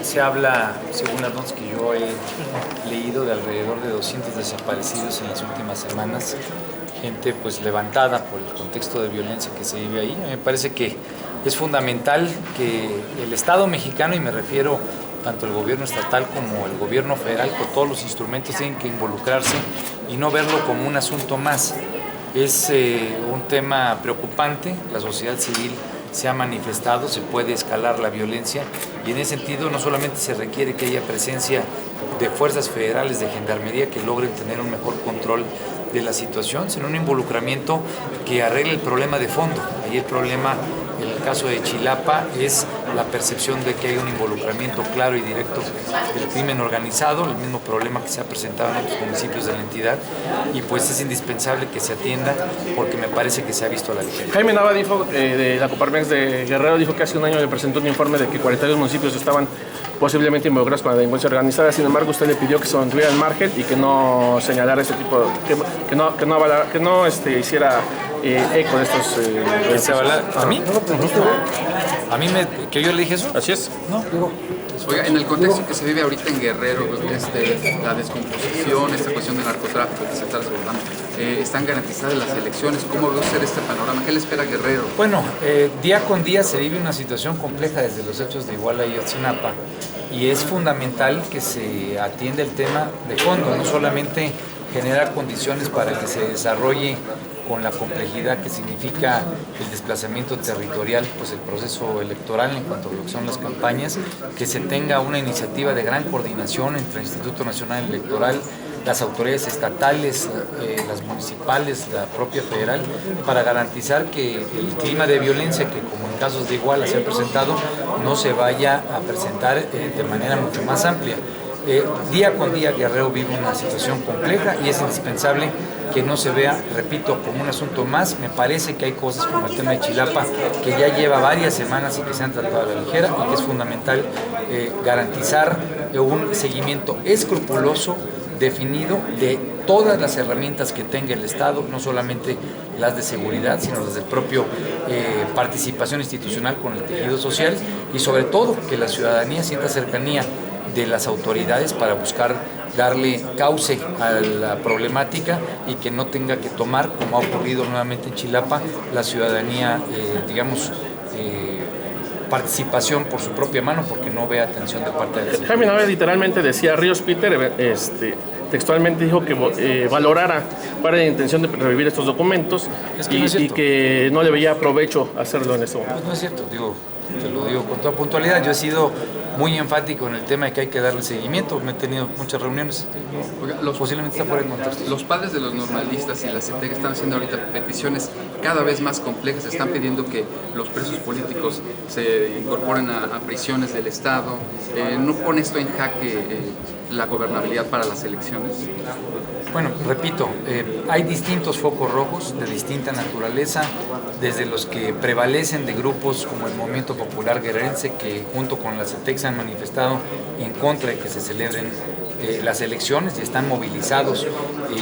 Se habla, según las notas que yo he leído, de alrededor de 200 desaparecidos en las últimas semanas, gente pues levantada por el contexto de violencia que se vive ahí. Me parece que es fundamental que el Estado mexicano, y me refiero tanto el gobierno estatal como el gobierno federal, con todos los instrumentos tienen que involucrarse y no verlo como un asunto más. Es un tema preocupante, la sociedad civil se ha manifestado, se puede escalar la violencia y en ese sentido no solamente se requiere que haya presencia de fuerzas federales de gendarmería que logren tener un mejor control de la situación, sino un involucramiento que arregle el problema de fondo. Ahí el problema, en el caso de Chilapa, es la percepción de que hay un involucramiento claro y directo del crimen organizado, el mismo problema que se ha presentado en otros municipios de la entidad, y pues es indispensable que se atienda porque me parece que se ha visto a la ligera. Jaime Nava dijo, de la Coparmex de Guerrero, dijo que hace un año le presentó un informe de que 42 municipios estaban posiblemente involucrados con la delincuencia organizada. Sin embargo, usted le pidió que se mantuviera al margen y que no señalara este tipo, que no hiciera eco de estos... ¿Que se avalara? ¿A mí? ¿A mí que yo le dije eso? Así es. No. Oiga, en el contexto que se vive ahorita en Guerrero, la descomposición, esta cuestión del narcotráfico que se está desbordando, ¿están garantizadas las elecciones? ¿Cómo va a ser este panorama? ¿Qué le espera a Guerrero? Bueno, día con día se vive una situación compleja desde los hechos de Iguala y Ayotzinapa, y es fundamental que se atienda el tema de fondo, no solamente generar condiciones para que se desarrolle con la complejidad que significa el desplazamiento territorial, pues el proceso electoral en cuanto a lo que son las campañas, que se tenga una iniciativa de gran coordinación entre el Instituto Nacional Electoral, las autoridades estatales, las municipales, la propia federal, para garantizar que el clima de violencia que como en casos de Iguala se ha presentado, no se vaya a presentar de manera mucho más amplia. Día con día Guerrero vive una situación compleja y es indispensable que no se vea, repito, como un asunto más. Me parece que hay cosas como el tema de Chilapa que ya lleva varias semanas y que se han tratado a la ligera y que es fundamental garantizar un seguimiento escrupuloso, definido, de todas las herramientas que tenga el Estado, no solamente las de seguridad, sino desde el propio participación institucional con el tejido social y sobre todo que la ciudadanía sienta cercanía de las autoridades para buscar darle cauce a la problemática y que no tenga que tomar, como ha ocurrido nuevamente en Chilapa, la ciudadanía, participación por su propia mano porque no ve atención de parte del Estado. Jaime Nava literalmente decía, Ríos Peter, textualmente dijo que valorara para la intención de revivir estos documentos y que no le veía provecho hacerlo en este momento. Pues no es cierto, te lo digo con toda puntualidad. Yo he sido muy enfático en el tema de que hay que darle seguimiento. Me he tenido muchas reuniones. Oiga, Posiblemente está fuera de contexto. Los padres de los normalistas y la CETEC están haciendo ahorita peticiones cada vez más complejas. Están pidiendo que los presos políticos se incorporen a prisiones del Estado. ¿No pone esto en jaque la gobernabilidad para las elecciones? Bueno, repito, hay distintos focos rojos de distinta naturaleza, desde los que prevalecen de grupos como el Movimiento Popular Guerrerense, que junto con la CETEC se han manifestado en contra de que se celebren las elecciones y están movilizados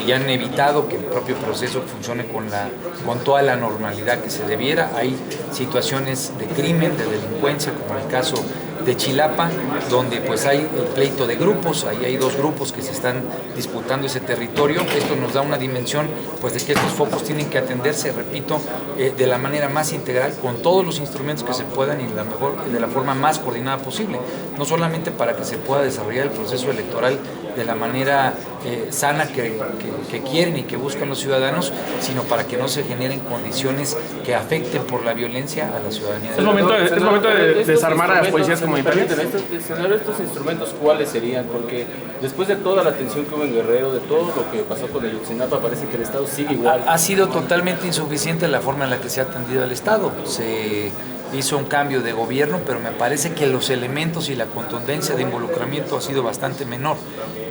y han evitado que el propio proceso funcione con toda la normalidad que se debiera. Hay situaciones de crimen, de delincuencia, como el caso de Chilapa, donde pues hay el pleito de grupos, ahí hay dos grupos que se están disputando ese territorio. Esto nos da una dimensión pues de que estos focos tienen que atenderse, repito, de la manera más integral, con todos los instrumentos que se puedan y de la forma más coordinada posible, no solamente para que se pueda desarrollar el proceso electoral de la manera sana que quieren y que buscan los ciudadanos, sino para que no se generen condiciones que afecten por la violencia a la ciudadanía. Es momento de desarmar a las policías comunitarias. Estos instrumentos, ¿cuáles serían? Porque después de toda la atención que hubo en Guerrero, de todo lo que pasó con el Ayotzinapa, parece que el Estado sigue igual. Ha sido totalmente insuficiente la forma en la que se ha atendido al Estado. Se hizo un cambio de gobierno, pero me parece que los elementos y la contundencia de involucramiento ha sido bastante menor.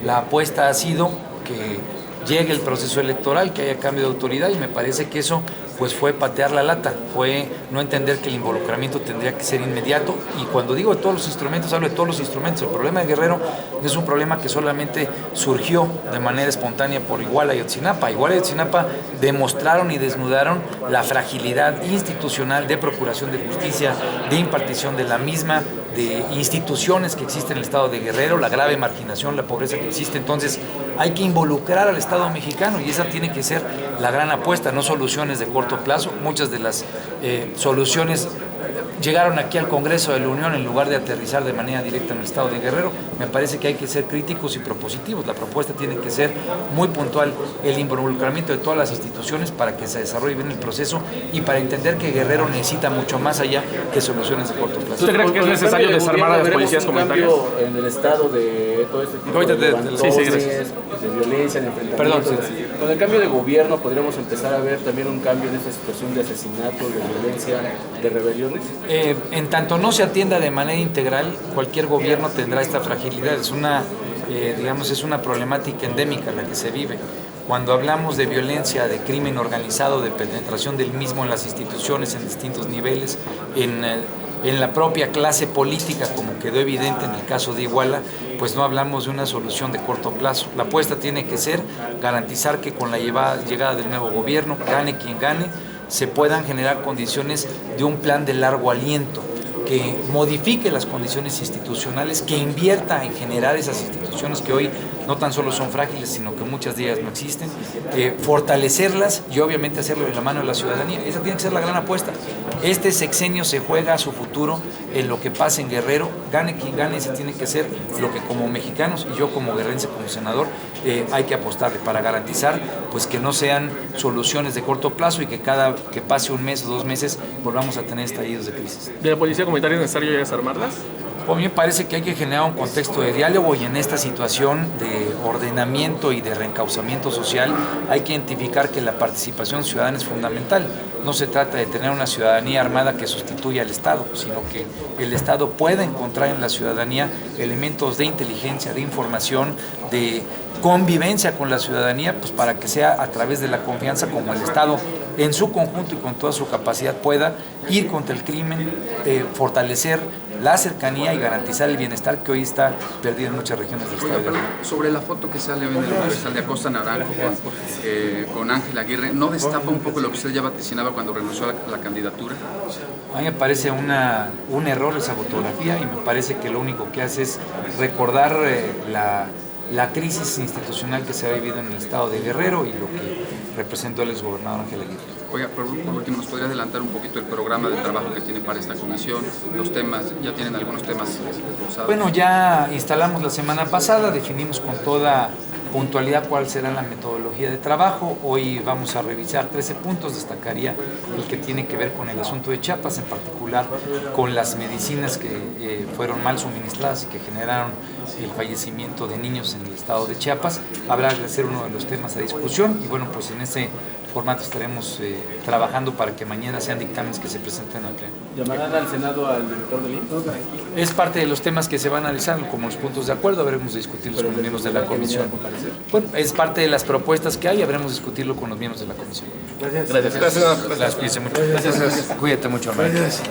La apuesta ha sido que llegue el proceso electoral, que haya cambio de autoridad, y me parece que eso pues fue patear la lata, fue no entender que el involucramiento tendría que ser inmediato. Y cuando digo de todos los instrumentos, hablo de todos los instrumentos. El problema de Guerrero no es un problema que solamente surgió de manera espontánea por Iguala y Ayotzinapa. Iguala y Ayotzinapa demostraron y desnudaron la fragilidad institucional de procuración de justicia, de impartición de la misma, de instituciones que existen en el estado de Guerrero, la grave marginación, la pobreza que existe. Entonces hay que involucrar al Estado mexicano y esa tiene que ser la gran apuesta, no soluciones de corto plazo. Muchas de las soluciones llegaron aquí al Congreso de la Unión en lugar de aterrizar de manera directa en el estado de Guerrero. Me parece que hay que ser críticos y propositivos. La propuesta tiene que ser muy puntual, el involucramiento de todas las instituciones para que se desarrolle bien el proceso y para entender que Guerrero necesita mucho más allá que soluciones de corto plazo. ¿Usted cree que es necesario desarmar a las policías comunitarias? En el estado de todo este tipo de violencia, de enfrentamientos. Con el cambio de gobierno podríamos empezar a ver también un cambio en esta situación de asesinatos, de violencia, de rebeliones. En tanto no se atienda de manera integral, cualquier gobierno tendrá esta fragilidad. Es una problemática endémica la que se vive. Cuando hablamos de violencia, de crimen organizado, de penetración del mismo en las instituciones, en distintos niveles, en la propia clase política, como quedó evidente en el caso de Iguala, pues no hablamos de una solución de corto plazo. La apuesta tiene que ser garantizar que con la llegada del nuevo gobierno, gane quien gane, se puedan generar condiciones de un plan de largo aliento, que modifique las condiciones institucionales, que invierta en generar esas instituciones que hoy no tan solo son frágiles, sino que muchas de ellas no existen, fortalecerlas y obviamente hacerlo de la mano de la ciudadanía. Esa tiene que ser la gran apuesta. Este sexenio se juega su futuro en lo que pase en Guerrero, gane quien gane, ese tiene que ser lo que como mexicanos y yo como guerrerense, como senador, hay que apostarle para garantizar pues que no sean soluciones de corto plazo y que cada que pase un mes o 2 meses volvamos a tener estallidos de crisis. ¿De la policía comunitaria es necesario ya desarmarlas? A mí me parece que hay que generar un contexto de diálogo y en esta situación de ordenamiento y de reencauzamiento social hay que identificar que la participación ciudadana es fundamental. No se trata de tener una ciudadanía armada que sustituya al Estado, sino que el Estado pueda encontrar en la ciudadanía elementos de inteligencia, de información, de convivencia con la ciudadanía, pues para que sea a través de la confianza como el Estado en su conjunto y con toda su capacidad pueda ir contra el crimen, fortalecer la cercanía y garantizar el bienestar que hoy está perdido en muchas regiones del estado. Sobre la foto que sale hoy en el Universal de Acosta Naranjo con Ángel Aguirre, ¿no destapa un poco lo que usted ya vaticinaba cuando renunció a la candidatura? A mí me parece un error esa fotografía y me parece que lo único que hace es recordar la crisis institucional que se ha vivido en el estado de Guerrero y lo que representó el exgobernador Ángel Aguirre. Oiga, por último, ¿nos podría adelantar un poquito el programa de trabajo que tiene para esta comisión? Los temas, ¿ya tienen algunos temas desglosados? Bueno, ya instalamos la semana pasada, definimos con toda puntualidad cuál será la metodología de trabajo. Hoy vamos a revisar 13 puntos, destacaría el que tiene que ver con el asunto de Chiapas, en particular con las medicinas que fueron mal suministradas y que generaron el fallecimiento de niños en el estado de Chiapas. Habrá de ser uno de los temas a discusión y bueno, pues en ese formato estaremos trabajando para que mañana sean dictámenes que se presenten al Pleno. ¿Llamarán al Senado al director del IMSS? Es parte de los temas que se van a analizar como los puntos de acuerdo, habremos de discutirlos con los miembros de la comisión. Bueno, es parte de las propuestas que hay, habremos de discutirlo con los miembros de la comisión. Gracias. Gracias mucho. Cuídate mucho, hermano. Gracias.